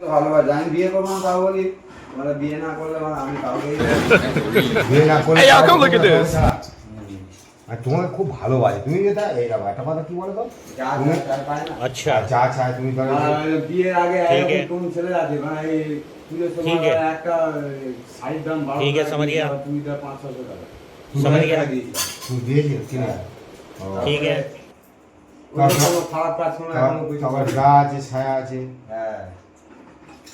ভালোবাসি আমি বিয়ে করবো না তাও বলি মানে বিয়ে না করলে মানে আমি কাউকে বিয়ে না করলে আর তোমাকে খুব ভালোবাসে তুমি যেটা এই দেখো একটা কথা কি বলো তো अच्छा চা চায় তুমি ধরো বিয়ের আগে ঠিক আছে। কোন ছেলে আছে মানে এই পুজোর সময় ঠিক আছে। একটা শাড়ির দাম 12 ঠিক আছে, समझ गया। তুমি দাও 500 টাকা समझ गया। তুমি দিয়েছিল কিনে ठीक है ওটা কোনো খারাপ কাজ শোনা এখনো কিছু সবার করিনি। গা আছে ছায়া আছে হ্যাঁ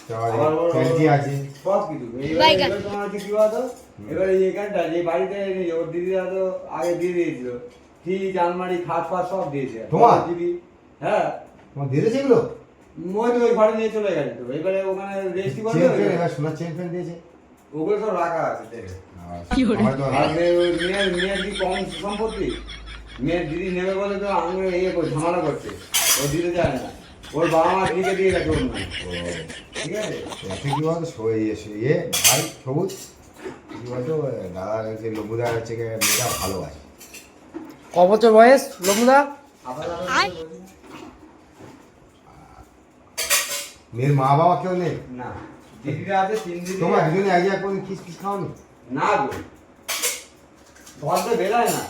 সবার আবার ওর- প্যান্টি আছে সব কিছু এবার তোমার হচ্ছে কি বলতো এবারে এখানটা যে বাড়িতে ওর দিদিরা তো আগে দিয়ে দিয়েছিল ফ্রিজ আলমারি খাট ফাট সব দিয়েছে তোমার? টিভি হ্যাঁ তোমার দিয়েছে এগুলো মই তো ওই ঘরে নিয়ে চলে গেছে তো এবারে ওখানে রেজিস্ট্রি করবে চেন ফেন এবার সোনার চেন ফেন দিয়েছে ওগুলো সব রাখা আছে দেখে আমার তো আর ওই মেয়ের কি কম সম্পত্তি মেয়ের দিদি নেবে বলে তো আমি ঝামেলা করছে ও দিতে চায় না ওর বাবা মা দিকে দিয়ে গেছে ওর নামে। ঠিক আছে কি বলতো ইয়ে ভাই সবুজ কি বলতো দাদার যে লবুদার হচ্ছে গিয়ে মেয়েটা ভালোবাসে ক বছর বয়স লমুদা? মেয়ের মা বাবা কেউ নেই না দিদিরা আছে 3 দিদি তোমরা দুজনে আগে কোন কিস কিস খাওনি না গো ঘর তো বেরোয় না